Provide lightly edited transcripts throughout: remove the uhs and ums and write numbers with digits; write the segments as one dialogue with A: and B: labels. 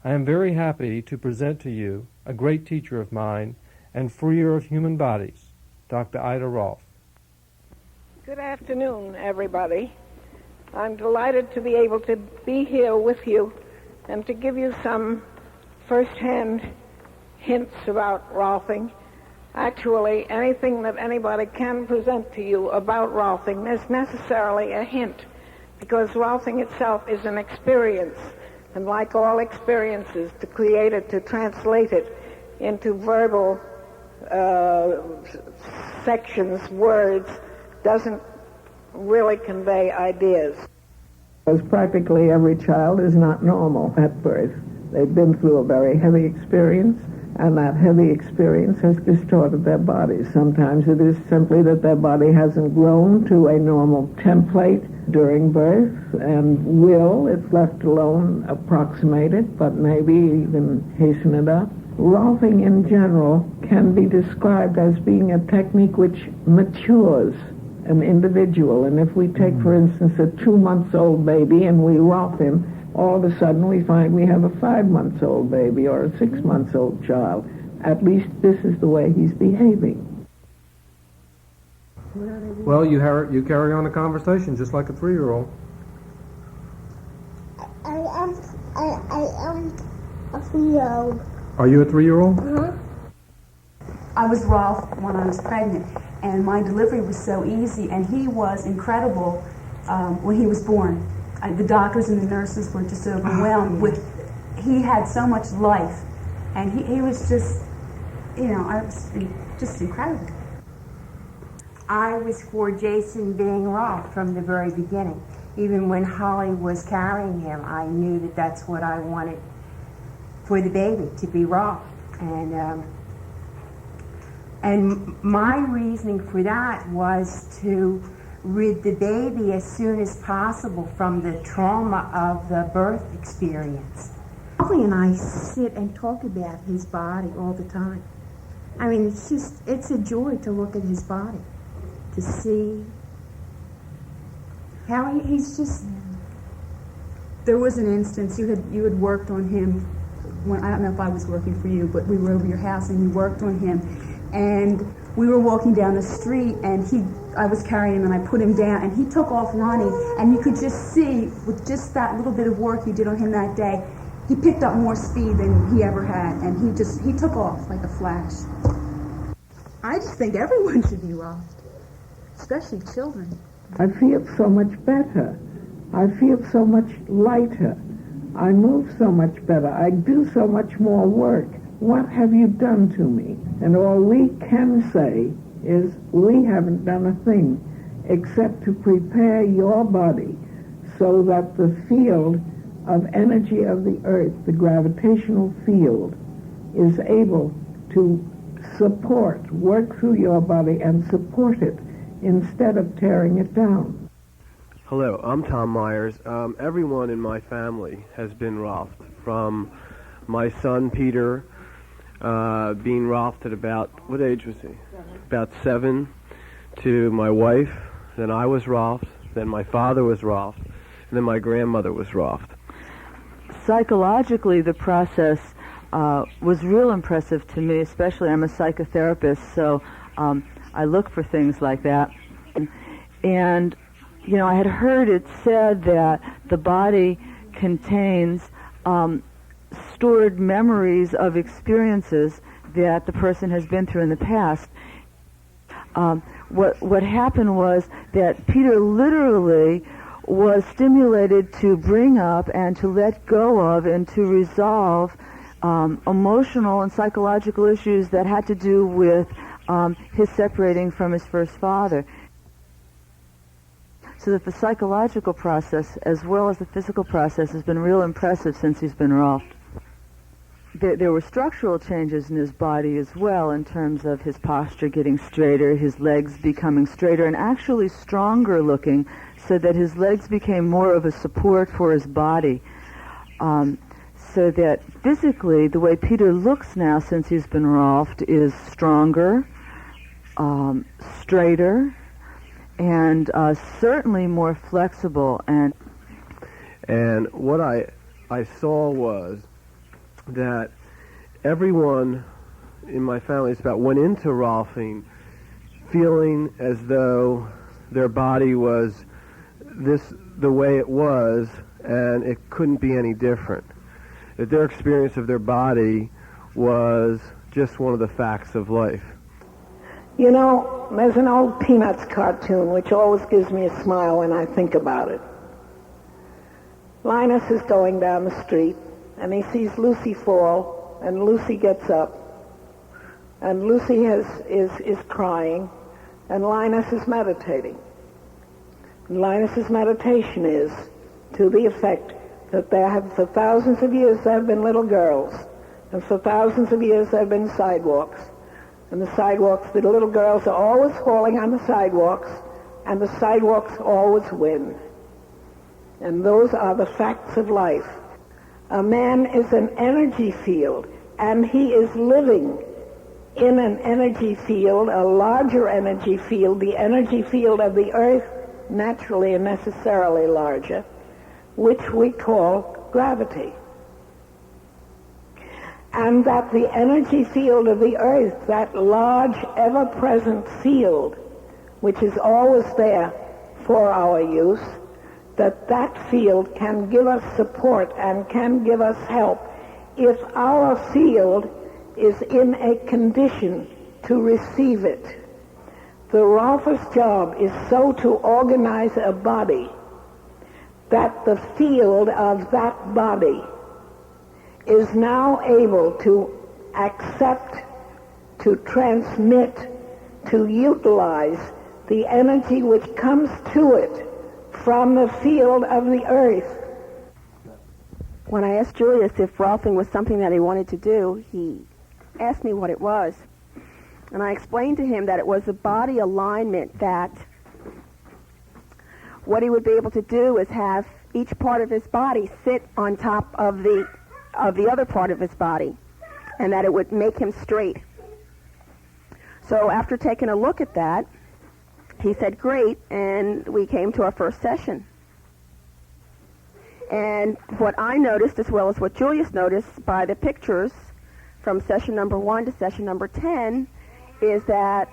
A: I am very happy to present to you a great teacher of mine and freer of human bodies, Dr. Rolf.
B: Good afternoon, everybody. I'm delighted to be able to be here with you and to give you some first-hand hints about Rolfing. Actually, anything that anybody can present to you about Rolfing is necessarily a hint, because Rolfing itself is an experience, and like all experiences, to create it, to translate it into verbal sections, words, doesn't really convey ideas.
C: Because practically every child is not normal at birth. They've been through a very heavy experience, and that heavy experience has distorted their bodies. Sometimes it is simply that their body hasn't grown to a normal template during birth, and will, if left alone, approximate it, but maybe even hasten it up. Rolfing in general can be described as being a technique which matures an individual. And if we take, for instance, a 2-month-old baby and we Rolf him, all of a sudden we find we have a 5-month-old baby or a 6-month-old child. At least this is the way he's behaving.
A: Well, you carry on a conversation just like a 3-year-old.
D: I am a 3-year-old.
A: Are you a 3-year-old?
D: Uh-huh.
E: I was Rolf when I was pregnant, and my delivery was so easy, and he was incredible when he was born. The doctors and the nurses were just overwhelmed with, he had so much life, and he was just, just incredible.
F: I was for Jason being Rolf from the very beginning. Even when Holly was carrying him, I knew that that's what I wanted for the baby, to be Rolf. And my reasoning for that was to rid the baby as soon as possible from the trauma of the birth experience.
G: Holly and I sit and talk about his body all the time. I mean, it's a joy to look at his body, to see how he's just...
E: There was an instance, you had worked on him, when, I don't know if I was working for you, but we were over your house and you worked on him. And we were walking down the street, and I was carrying him, and I put him down, and he took off running, and you could just see, with just that little bit of work you did on him that day, he picked up more speed than he ever had, and he took off like a flash.
G: I just think everyone should be Rolfed, especially children.
C: I feel so much better. I feel so much lighter. I move so much better. I do so much more work. What have you done to me? And all we can say is we haven't done a thing except to prepare your body so that the field of energy of the earth, the gravitational field, is able to work through your body and support it instead of tearing it down.
H: Hello, I'm Tom Myers. Everyone in my family has been Rolfed, from my son Peter being Rolfed at about, what age was he? About 7, to my wife, then I was Rolfed, then my father was Rolfed, and then my grandmother was Rolfed.
I: Psychologically, the process was real impressive to me, especially I'm a psychotherapist, so I look for things like that. And, I had heard it said that the body contains stored memories of experiences that the person has been through in the past. What happened was that Peter literally was stimulated to bring up and to let go of and to resolve emotional and psychological issues that had to do with his separating from his first father. So that the psychological process as well as the physical process has been real impressive since he's been Rolfed. There were structural changes in his body as well, in terms of his posture getting straighter, his legs becoming straighter and actually stronger looking, so that his legs became more of a support for his body. So that physically, the way Peter looks now since he's been Rolfed is stronger, straighter, and certainly more flexible. And
H: what I saw was that everyone in my family went into Rolfing feeling as though their body was the way it was, and it couldn't be any different. That their experience of their body was just one of the facts of life.
B: You know, there's an old Peanuts cartoon which always gives me a smile when I think about it. Linus is going down the street, and he sees Lucy fall, and Lucy gets up, and Lucy is crying, and Linus is meditating. And Linus's meditation is to the effect that for thousands of years there have been little girls, and for thousands of years there have been sidewalks. And the little girls are always falling on the sidewalks, and the sidewalks always win. And those are the facts of life. A man is an energy field, and he is living in an energy field, a larger energy field, the energy field of the earth, naturally and necessarily larger, which we call gravity. And that the energy field of the earth, that large, ever-present field, which is always there for our use, that field can give us support and can give us help if our field is in a condition to receive it. The Rolfer's job is so to organize a body that the field of that body is now able to accept, to transmit, to utilize the energy which comes to it from the field of the earth.
J: When I asked Julius if Rolfing was something that he wanted to do, he asked me what it was. And I explained to him that it was a body alignment, that what he would be able to do is have each part of his body sit on top of the other part of his body, and that it would make him straight. So after taking a look at that, he said, great, and we came to our first session. And what I noticed, as well as what Julius noticed by the pictures from session number 1 to session number 10, is that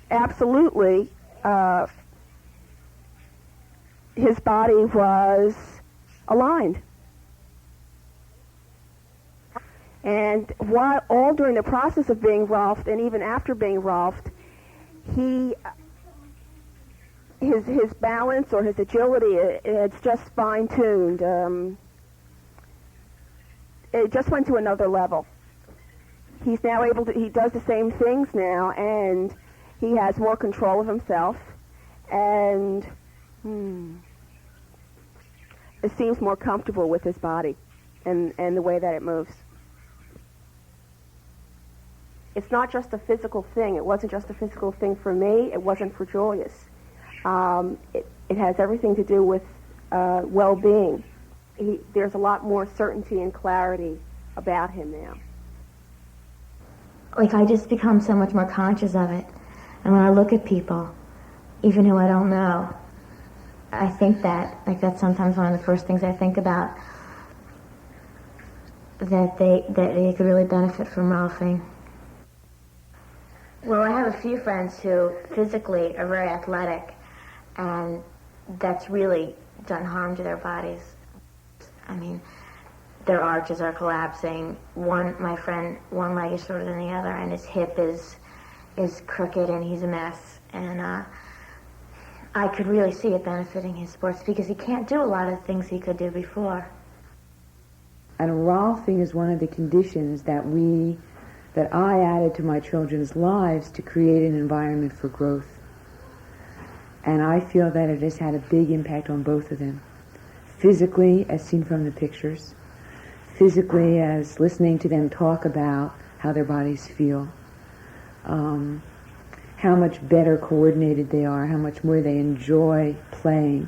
J: absolutely his body was aligned. And all during the process of being Rolfed, and even after being Rolfed, his balance or his agility, it's just fine-tuned. It just went to another level. He's now he does the same things now, and he has more control of himself, and it seems more comfortable with his body and the way that it moves. It's not just a physical thing. It wasn't just a physical thing for me. It wasn't for Julius. It has everything to do with well-being. There's a lot more certainty and clarity about him now.
K: Like, I just become so much more conscious of it. And when I look at people, even who I don't know, I think that's sometimes one of the first things I think about, that they could really benefit from Rolfing. Well, I have a few friends who physically are very athletic, and that's really done harm to their bodies. I mean, their arches are collapsing. My friend, one leg is shorter than the other, and his hip is crooked, and he's a mess. And I could really see it benefiting his sports, because he can't do a lot of things he could do before.
L: And Rolfing is one of the conditions that I added to my children's lives to create an environment for growth. And I feel that it has had a big impact on both of them. Physically, as seen from the pictures. Physically, as listening to them talk about how their bodies feel. How much better coordinated they are, how much more they enjoy playing.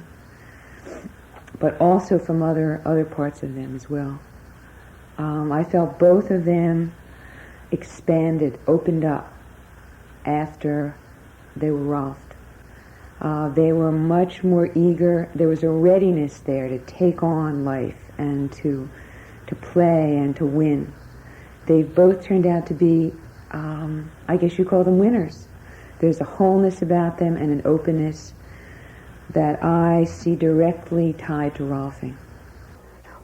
L: But also from other parts of them as well. I felt both of them expanded, opened up after they were Rolfed. They were much more eager. There was a readiness there to take on life and to to play and to win. They've both turned out to be, I guess you call them winners. There's a wholeness about them and an openness that I see directly tied to Rolfing.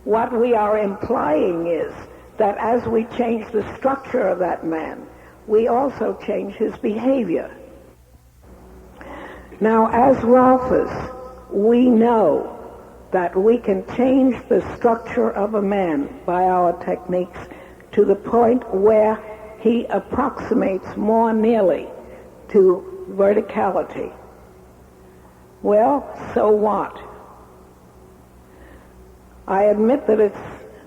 B: What we are implying is that as we change the structure of that man, we also change his behavior. Now, as Rolfers, we know that we can change the structure of a man by our techniques to the point where he approximates more nearly to verticality. Well, so what? I admit that it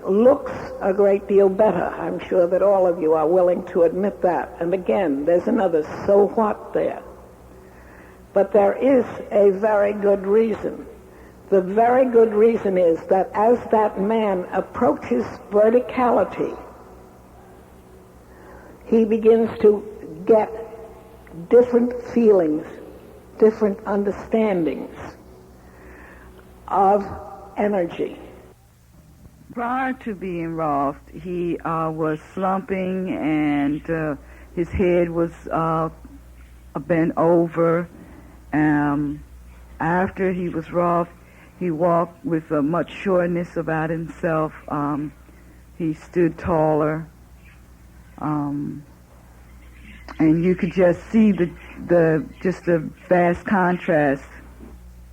B: looks a great deal better. I'm sure that all of you are willing to admit that. And again, there's another so what there. But there is a very good reason. The very good reason is that as that man approaches verticality, he begins to get different feelings, different understandings of energy.
M: Prior to being Rolfed, he was slumping and his head was bent over. After he was Rolfed, he walked with much sureness about himself. He stood taller. And you could just see the vast contrast.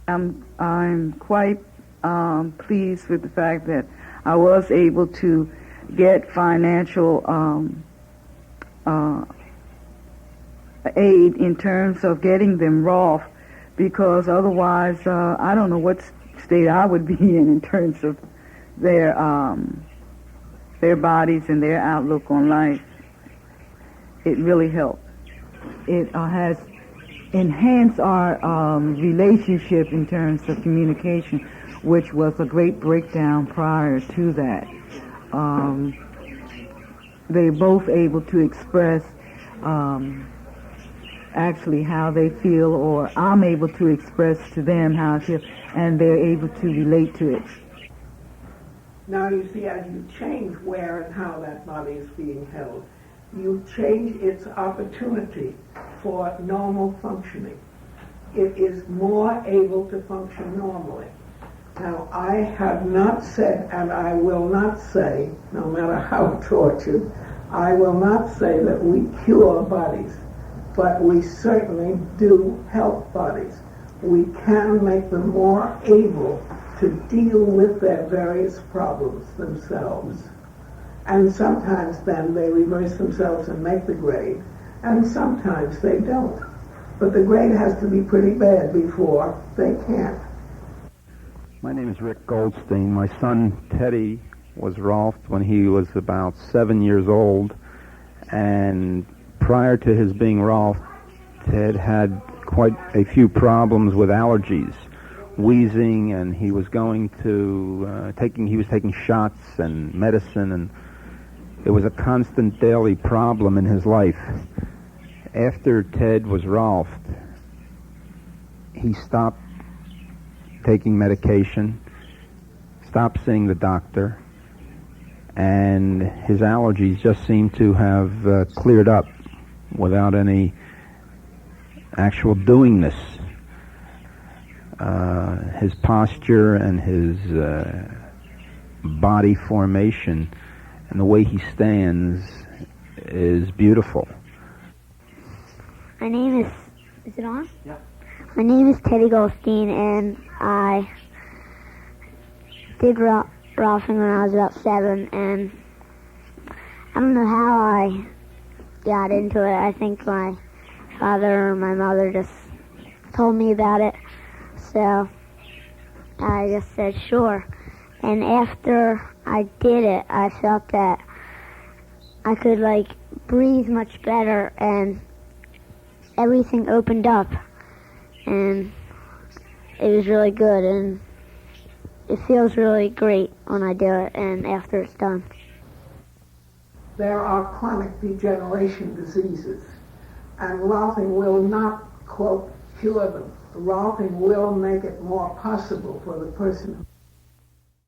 M: I'm quite pleased with the fact that I was able to get financial aid in terms of getting them Rolf, because otherwise I don't know what state I would be in terms of their bodies and their outlook on life. It really helped. It has enhanced our relationship in terms of communication, which was a great breakdown prior to that. They're both able to express actually how they feel, or I'm able to express to them how I feel, and they're able to relate to it.
C: Now you see, as you change where and how that body is being held, you change its opportunity for normal functioning. It is more able to function normally. Now, I have not said, and I will not say, no matter how tortured, I will not say that we cure bodies, but we certainly do help bodies. We can make them more able to deal with their various problems themselves. And sometimes then they reverse themselves and make the grade, and sometimes they don't. But the grade has to be pretty bad before they can't.
N: My name is Rick Goldstein. My son Teddy was Rolfed when he was about 7 years old, and prior to his being Rolfed, Ted had quite a few problems with allergies, wheezing, and he was going to taking shots and medicine, and it was a constant daily problem in his life. After Ted was Rolfed, he stopped taking medication, stopped seeing the doctor, and his allergies just seemed to have cleared up without any actual doingness. His posture and his body formation and the way he stands is beautiful.
O: My name is it on? Yeah. My name is Teddy Goldstein, and I did Rolfing when I was about 7, and I don't know how I got into it. I think my father or my mother just told me about it, so I just said sure. And after I did it, I felt that I could breathe much better, and everything opened up, and it was really good, and it feels really great when I do it and after it's done.
C: There are chronic degeneration diseases, and Rolfing will not, quote, cure them. Rolfing will make it more possible for the person